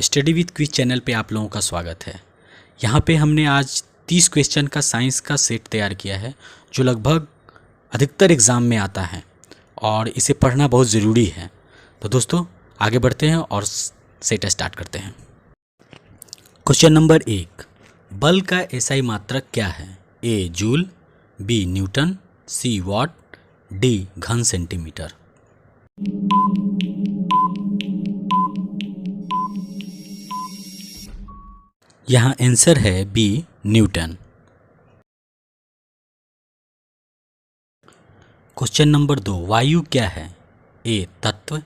Study with quiz channel पे आप लोगों का स्वागत है। यहाँ पे हमने आज 30 क्वेश्चन का साइंस का सेट तैयार किया है जो लगभग अधिकतर एग्ज़ाम में आता है और इसे पढ़ना बहुत ज़रूरी है। तो दोस्तों आगे बढ़ते हैं और सेट स्टार्ट करते हैं। क्वेश्चन नंबर 1, बल का एसआई मात्रक क्या है? A joule, B newton, C watt, D घन सेंटीमीटर। यहाँ आंसर है बी न्यूटन। क्वेश्चन नंबर 2, वायु क्या है? ए तत्व,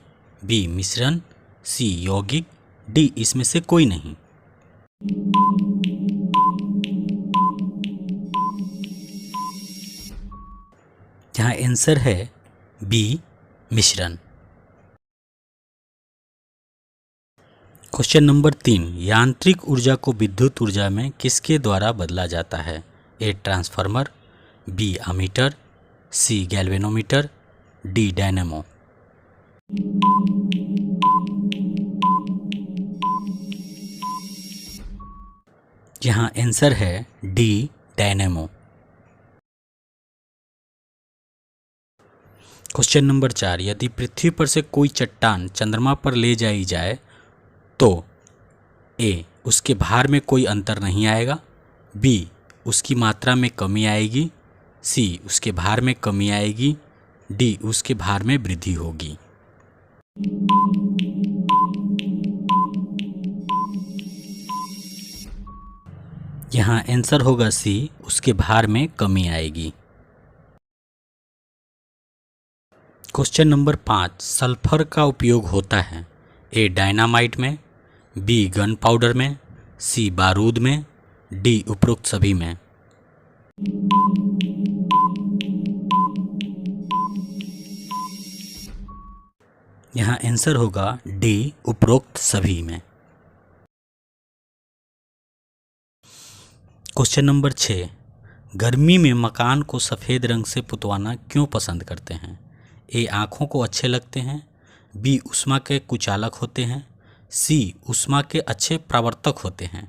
बी मिश्रण, सी यौगिक, डी इसमें से कोई नहीं। यहाँ आंसर है बी मिश्रण। क्वेश्चन नंबर 3, यांत्रिक ऊर्जा को विद्युत ऊर्जा में किसके द्वारा बदला जाता है? A transformer, B ammeter, C galvanometer, D dynamo. यहाँ आंसर है डी डायनेमो। क्वेश्चन नंबर 4, यदि पृथ्वी पर से कोई चट्टान चंद्रमा पर ले जाई जाए तो ए उसके भार में कोई अंतर नहीं आएगा, बी उसकी मात्रा में कमी आएगी, सी उसके भार में कमी आएगी, डी उसके भार में वृद्धि होगी। यहाँ आंसर होगा सी, उसके भार में कमी आएगी। क्वेश्चन नंबर 5, सल्फर का उपयोग होता है? ए डायनामाइट में, बी गन पाउडर में, सी बारूद में, डी उपरोक्त सभी में। यहाँ आंसर होगा डी उपरोक्त सभी में। क्वेश्चन नंबर 6, गर्मी में मकान को सफ़ेद रंग से पुतवाना क्यों पसंद करते हैं? ए आँखों को अच्छे लगते हैं, बी ऊष्मा के कुचालक होते हैं, सी ऊष्मा के अच्छे प्रवर्तक होते हैं,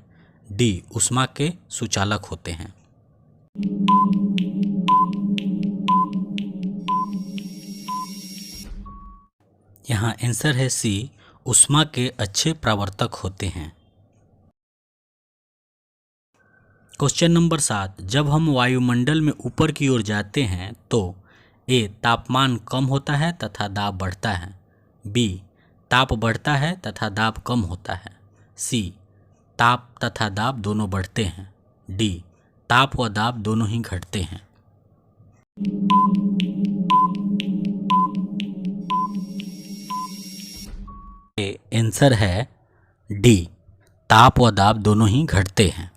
डी ऊष्मा के सुचालक होते हैं। यहाँ आंसर है सी, ऊष्मा के अच्छे प्रवर्तक होते हैं। क्वेश्चन नंबर 7, जब हम वायुमंडल में ऊपर की ओर जाते हैं तो ए तापमान कम होता है तथा दाब बढ़ता है, बी ताप बढ़ता है तथा दाब कम होता है, सी ताप तथा दाब दोनों बढ़ते हैं, डी ताप व दाब दोनों ही घटते हैं। आंसर है डी, ताप व दाब दोनों ही घटते हैं।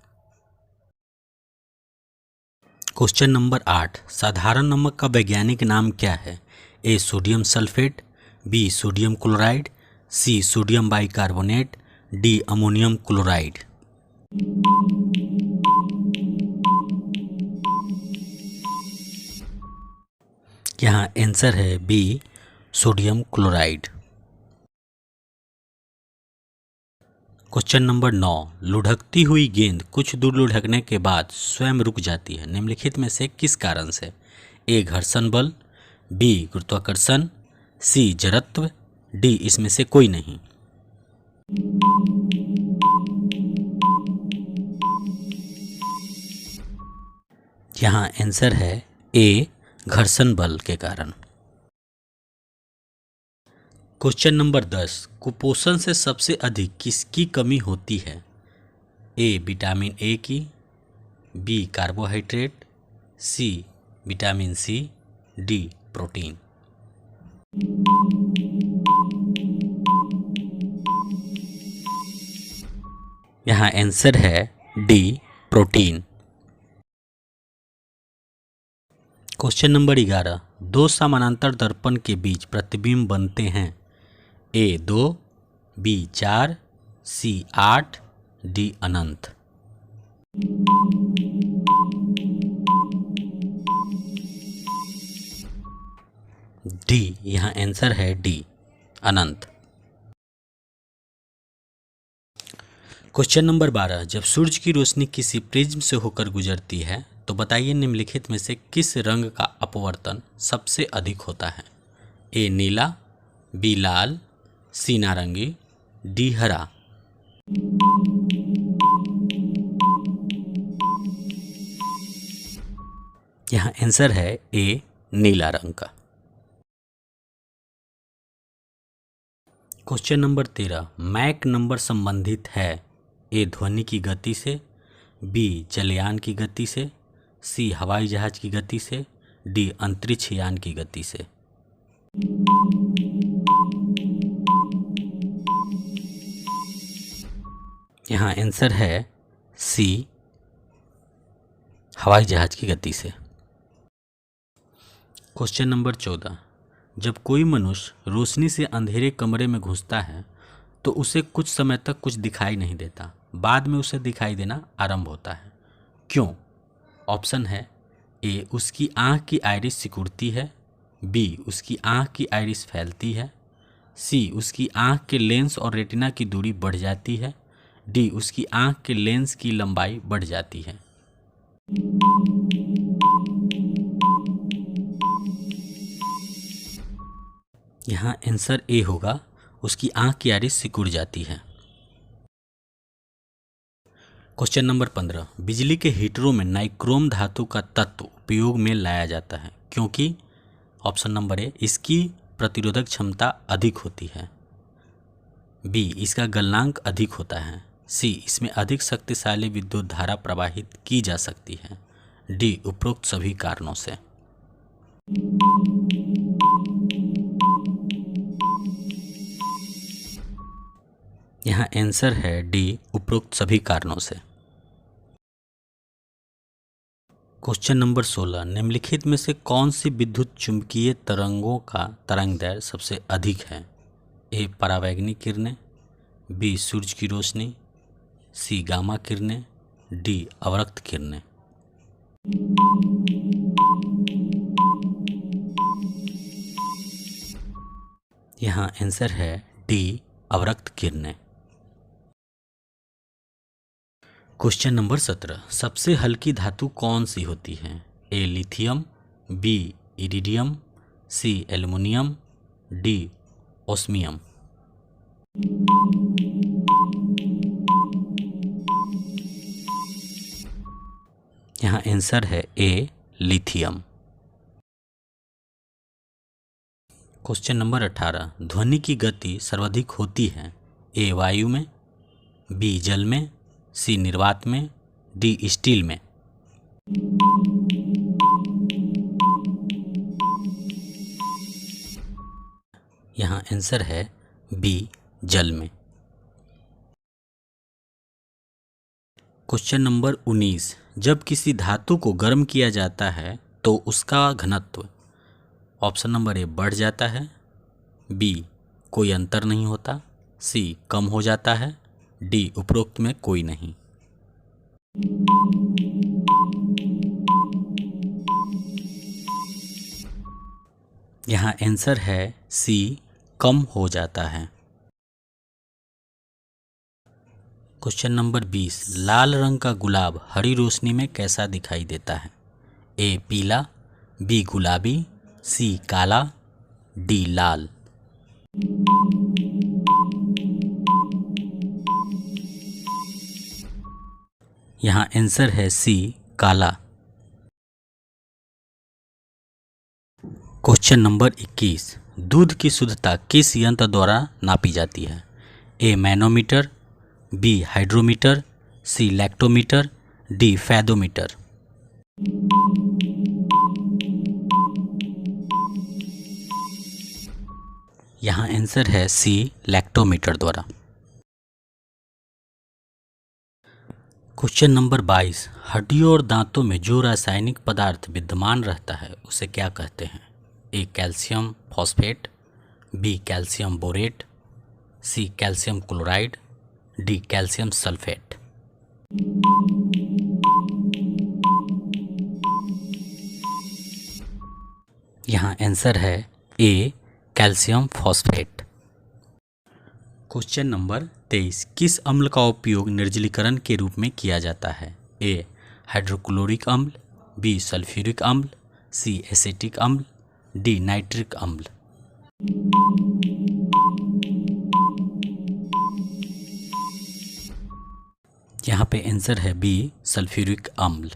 क्वेश्चन नंबर 8, साधारण नमक का वैज्ञानिक नाम क्या है? A sodium sulphate, B sodium chloride, C sodium bicarbonate, D ammonium chloride. यहाँ आंसर है B sodium chloride. Question number 9, लुढ़कती हुई गेंद कुछ दूर लुढ़कने के बाद स्वयं रुक जाती है, निम्नलिखित में से किस कारण से? ए घर्षण बल, बी गुरुत्वाकर्षण, सी जड़त्व, डी इसमें से कोई नहीं। यहाँ आंसर है ए घर्षण बल के कारण। क्वेश्चन नंबर 10, कुपोषण से सबसे अधिक किसकी कमी होती है? ए विटामिन ए की, B carbohydrate, C vitamin C, D protein. यहाँ आंसर है डी प्रोटीन। क्वेश्चन नंबर 11, दो समानांतर दर्पण के बीच प्रतिबिंब बनते हैं? ए 2, बी 4, सी 8, डी अनंत। डी, यहाँ आंसर है डी अनंत। क्वेश्चन नंबर 12, जब सूरज की रोशनी किसी प्रिज्म से होकर गुजरती है तो बताइए निम्नलिखित में से किस रंग का अपवर्तन सबसे अधिक होता है। ए नीला, बी लाल, सी नारंगी, डी हरा। यहाँ आंसर है ए नीला रंग का। क्वेश्चन नंबर 13, मैक नंबर संबंधित है ए ध्वनि की गति से, बी जलयान की गति से, सी हवाई जहाज की गति से, डी अंतरिक्ष यान की गति से। यहाँ आंसर है सी हवाई जहाज की गति से। क्वेश्चन नंबर 14, जब कोई मनुष्य रोशनी से अंधेरे कमरे में घुसता है तो उसे कुछ समय तक कुछ दिखाई नहीं देता, बाद में उसे दिखाई देना आरंभ होता है, क्यों? ऑप्शन है ए उसकी आँख की आइरिस सिकुड़ती है, बी उसकी आँख की आइरिस फैलती है, सी उसकी आँख के लेंस और रेटिना की दूरी बढ़ जाती है, डी उसकी आँख के लेंस की लंबाई बढ़ जाती है। यहाँ आंसर ए होगा, उसकी आँख की आइरिस सिकुड़ जाती है। क्वेश्चन नंबर 15, बिजली के हीटरों में नाइक्रोम धातु का तत्व उपयोग में लाया जाता है क्योंकि ऑप्शन नंबर ए इसकी प्रतिरोधक क्षमता अधिक होती है, बी इसका गलनांक अधिक होता है, सी इसमें अधिक शक्तिशाली विद्युत धारा प्रवाहित की जा सकती है, डी उपरोक्त सभी कारणों से। यहाँ आंसर है डी उपरोक्त सभी कारणों से। क्वेश्चन नंबर 16, निम्नलिखित में से कौन सी विद्युत चुंबकीय तरंगों का तरंगदैर्घ्य सबसे अधिक है। ए परावैंगनिक किरणें, बी सूरज की रोशनी, सी गामा किरणें, डी अवरक्त किरणें। यहाँ आंसर है डी अवरक्त किरणें। क्वेश्चन नंबर 17, सबसे हल्की धातु कौन सी होती है। A lithium, B iridium, C aluminium, D osmium. यहाँ आंसर है ए लिथियम। क्वेश्चन नंबर 18, ध्वनि की गति सर्वाधिक होती है। ए वायु में, बी जल में, सी निर्वात में, डी स्टील में। यहाँ आंसर है बी जल में। क्वेश्चन नंबर 19, जब किसी धातु को गर्म किया जाता है तो उसका घनत्व ऑप्शन नंबर ए बढ़ जाता है, बी कोई अंतर नहीं होता, सी कम हो जाता है, डी उपरोक्त में कोई नहीं। यहाँ आंसर है सी कम हो जाता है। क्वेश्चन नंबर 20, लाल रंग का गुलाब हरी रोशनी में कैसा दिखाई देता है। ए पीला, बी गुलाबी, सी काला, डी लाल। यहाँ आंसर है सी काला। क्वेश्चन नंबर 21, दूध की शुद्धता किस यंत्र द्वारा नापी जाती है। ए मैनोमीटर, बी हाइड्रोमीटर, सी लैक्टोमीटर, डी फैदोमीटर। यहाँ आंसर है सी लैक्टोमीटर द्वारा। क्वेश्चन नंबर 22, हड्डियों और दांतों में जो रासायनिक पदार्थ विद्यमान रहता है उसे क्या कहते हैं। A calcium phosphate, B calcium borate, C calcium chloride, D calcium sulphate. यहाँ आंसर है A calcium phosphate. Question number 23 किस अम्ल का उपयोग निर्जलीकरण के रूप में किया जाता है? ए हाइड्रोक्लोरिक अम्ल, बी सल्फ्यूरिक अम्ल, सी एसिटिक अम्ल, डी नाइट्रिक अम्ल। यहाँ पे आंसर है बी सल्फ्यूरिक अम्ल।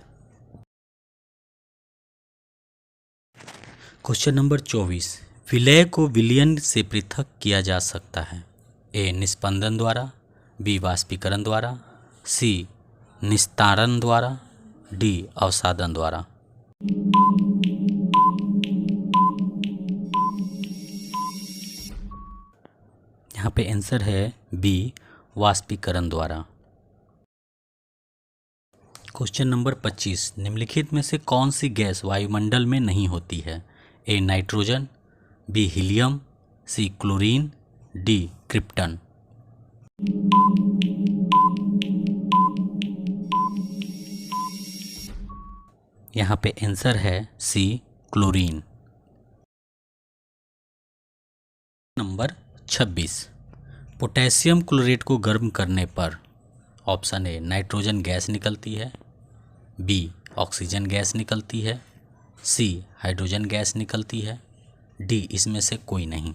क्वेश्चन नंबर 24 विलय को विलयन से पृथक किया जा सकता है? ए निस्पंदन द्वारा, बी वाष्पीकरण द्वारा, सी निस्तारण द्वारा, डी अवसादन द्वारा। यहाँ पे आंसर है बी वाष्पीकरण द्वारा। क्वेश्चन नंबर 25 निम्नलिखित में से कौन सी गैस वायुमंडल में नहीं होती है? A nitrogen, B helium, C chlorine, D krypton. यहाँ पे आंसर है सी क्लोरीन। नंबर 26 पोटेशियम क्लोरेट को गर्म करने पर ऑप्शन ए नाइट्रोजन गैस निकलती है, बी ऑक्सीजन गैस निकलती है, सी हाइड्रोजन गैस निकलती है, डी इसमें से कोई नहीं।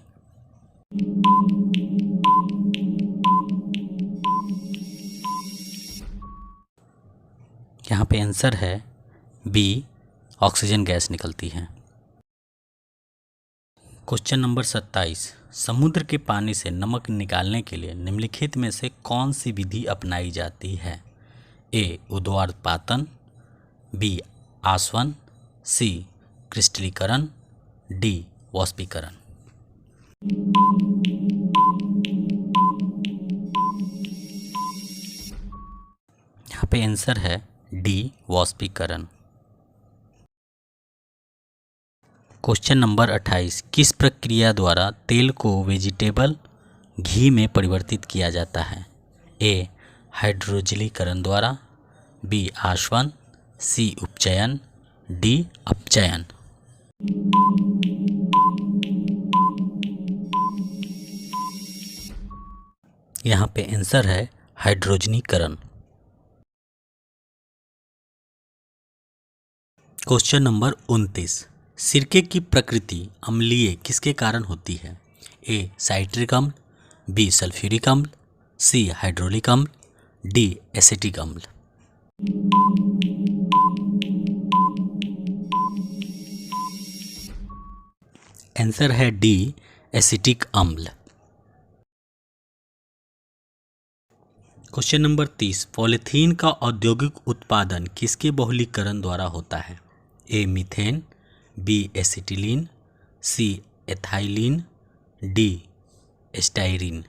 यहाँ पे आंसर है बी ऑक्सीजन गैस निकलती है। क्वेश्चन नंबर 27 समुद्र के पानी से नमक निकालने के लिए निम्नलिखित में से कौन सी विधि अपनाई जाती है? ए उद्वारपातन, बी आसवन, सी क्रिस्टलीकरण, डी वाष्पीकरण। यहाँ पे आंसर है डी वाष्पीकरण। क्वेश्चन नंबर 28 किस प्रक्रिया द्वारा तेल को वेजिटेबल घी में परिवर्तित किया जाता है? ए हाइड्रोजलीकरण द्वारा, बी आसवन, सी उपचयन, डी अपचयन। यहाँ पे आंसर है हाइड्रोजनीकरण। क्वेश्चन नंबर 29 सिरके की प्रकृति अम्लीय किसके कारण होती है? ए साइट्रिक अम्ल, बी सल्फ्यूरिक अम्ल, सी हाइड्रोलिक अम्ल, डी एसिटिक अम्ल। आंसर है डी एसिटिक अम्ल। क्वेश्चन नंबर 30 पॉलीथीन का औद्योगिक उत्पादन किसके बहुलीकरण द्वारा होता है? A methane, B acetylene, C ethylene, D styrene.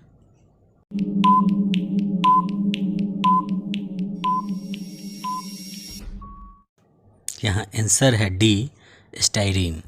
यहाँ आंसर है डी स्टाइरीन।